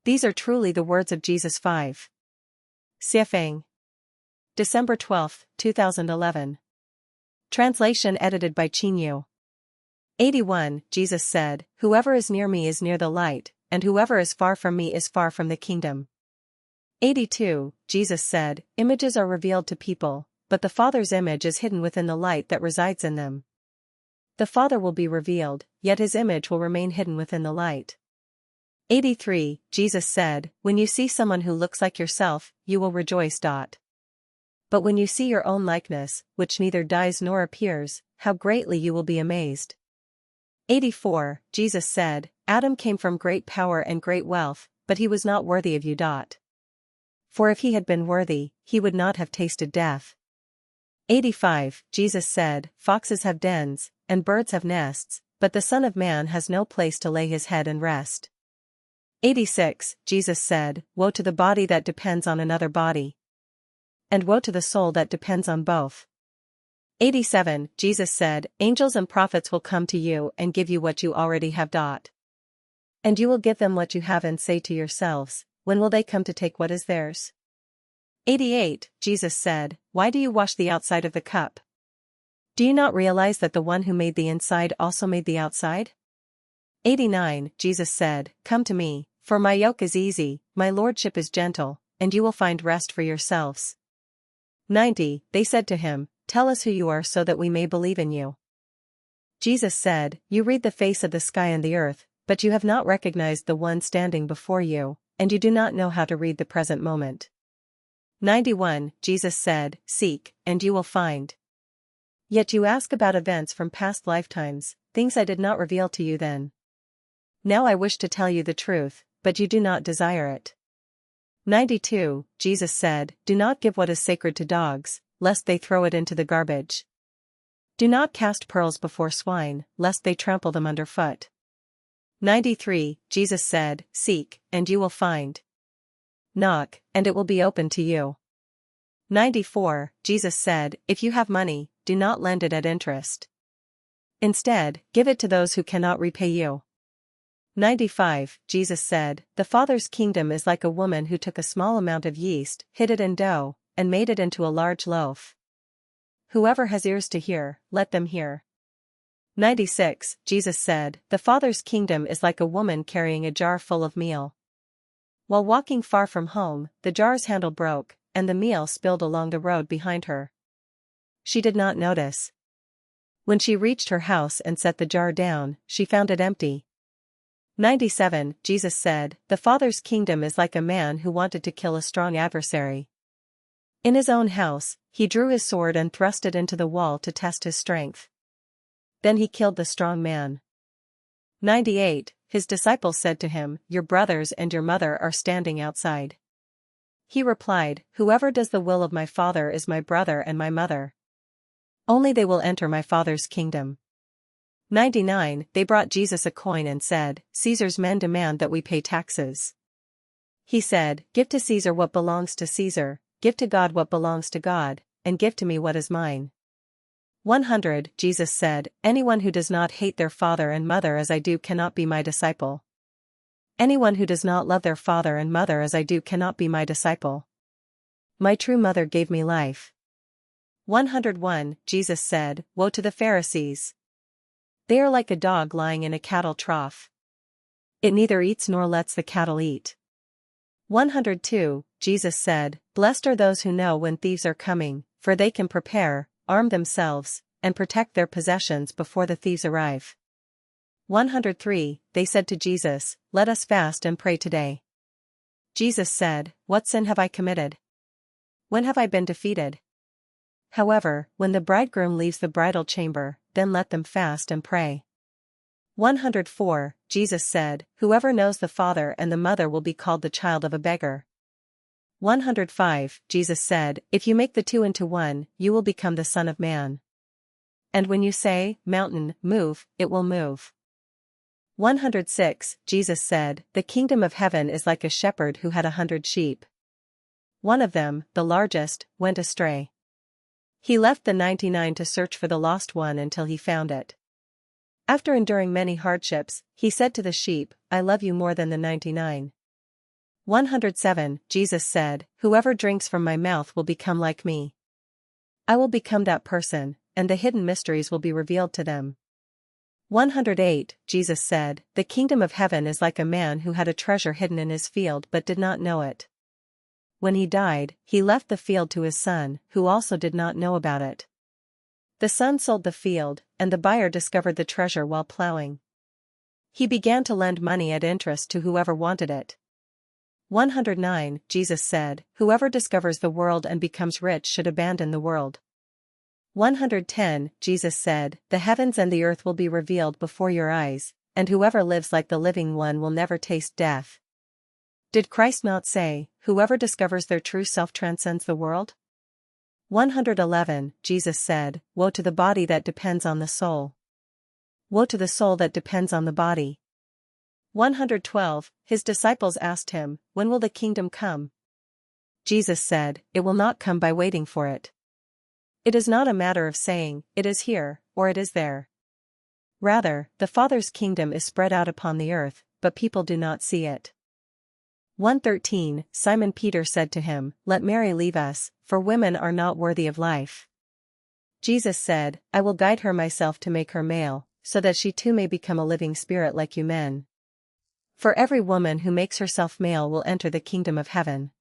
These are truly the words of Jesus 5. Siafang. December 12, 2011. Translation edited by Chinyu. 81. Jesus said, "Whoever is near me is near the light, and whoever is far from me is far from the kingdom." 82. Jesus said, "Images are revealed to people, but the Father's image is hidden within the light that resides in them." The Father will be revealed, yet his image will remain hidden within the light. 83. Jesus said, "When you see someone who looks like yourself, you will rejoice. But when you see your own likeness, which neither dies nor appears, how greatly you will be amazed." 84. Jesus said, "Adam came from great power and great wealth, but he was not worthy of you. For if he had been worthy, he would not have tasted death." 85. Jesus said, "Foxes have dens, and birds have nests, but the Son of Man has no place to lay his head and rest." 86. Jesus said, "Woe to the body that depends on another body, and woe to the soul that depends on both." 87. Jesus said, "Angels and prophets will come to you and give you what you already have. And you will give them what you have and say to yourselves, when will they come to take what is theirs?" 88. Jesus said, "Why do you wash the outside of the cup? Do you not realize that the one who made the inside also made the outside?" 89. Jesus said, "Come to me, for my yoke is easy, my lordship is gentle, and you will find rest for yourselves." 90. They said to him, "Tell us who you are so that we may believe in you." Jesus said, "You read the face of the sky and the earth, but you have not recognized the one standing before you, and you do not know how to read the present moment." 91. Jesus said, "Seek, and you will find. Yet you ask about events from past lifetimes, things I did not reveal to you then. Now I wish to tell you the truth, but you do not desire it." 92. Jesus said, "Do not give what is sacred to dogs, lest they throw it into the garbage. Do not cast pearls before swine, lest they trample them underfoot." 93. Jesus said, "Seek, and you will find. Knock, and it will be opened to you." 94. Jesus said, "If you have money, do not lend it at interest. Instead, give it to those who cannot repay you." 95. Jesus said, "The Father's kingdom is like a woman who took a small amount of yeast, hid it in dough, and made it into a large loaf. Whoever has ears to hear, let them hear." 96. Jesus said, "The Father's kingdom is like a woman carrying a jar full of meal. While walking far from home, the jar's handle broke, and the meal spilled along the road behind her. She did not notice. When she reached her house and set the jar down, she found it empty." 97. Jesus said, "The Father's kingdom is like a man who wanted to kill a strong adversary. In his own house, he drew his sword and thrust it into the wall to test his strength. Then he killed the strong man." 98. His disciples said to him, "Your brothers and your mother are standing outside." He replied, "Whoever does the will of my Father is my brother and my mother. Only they will enter my Father's kingdom." 99. They brought Jesus a coin and said, "Caesar's men demand that we pay taxes." He said, "Give to Caesar what belongs to Caesar, give to God what belongs to God, and give to me what is mine." 100. Jesus said, "Anyone who does not hate their father and mother as I do cannot be my disciple. Anyone who does not love their father and mother as I do cannot be my disciple. My true mother gave me life." 101. Jesus said, "Woe to the Pharisees! They are like a dog lying in a cattle trough. It neither eats nor lets the cattle eat." 102. Jesus said, "Blessed are those who know when thieves are coming, for they can prepare, arm themselves, and protect their possessions before the thieves arrive." 103. They said to Jesus, "Let us fast and pray today." Jesus said, "What sin have I committed? When have I been defeated? However, when the bridegroom leaves the bridal chamber, then let them fast and pray." 104. Jesus said, "Whoever knows the father and the mother will be called the child of a beggar." 105. Jesus said, "If you make the two into one, you will become the Son of Man. And when you say, 'Mountain, move,' it will move." 106. Jesus said, "The kingdom of heaven is like a shepherd who had 100 sheep. One of them, the largest, went astray. He left the 99 to search for the lost one until he found it. After enduring many hardships, he said to the sheep, 'I love you more than the 99. 107 Jesus said, "Whoever drinks from my mouth will become like me. I will become that person, and the hidden mysteries will be revealed to them." 108 Jesus said, "The kingdom of heaven is like a man who had a treasure hidden in his field but did not know it. When he died, he left the field to his son, who also did not know about it. The son sold the field, and the buyer discovered the treasure while plowing. He began to lend money at interest to whoever wanted it." 109 Jesus said, "Whoever discovers the world and becomes rich should abandon the world." 110 Jesus said, "The heavens and the earth will be revealed before your eyes, and whoever lives like the living one will never taste death." Did Christ not say, "Whoever discovers their true self transcends the world"? 111 Jesus said, "Woe to the body that depends on the soul. Woe to the soul that depends on the body." 112 His disciples asked him, "When will the kingdom come?" Jesus said, "It will not come by waiting for it. It is not a matter of saying, 'It is here,' or 'It is there.' Rather, the Father's kingdom is spread out upon the earth, but people do not see it." 113 Simon Peter said to him, "Let Mary leave us, for women are not worthy of life." Jesus said, "I will guide her myself to make her male, so that she too may become a living spirit like you men. For every woman who makes herself male will enter the kingdom of heaven."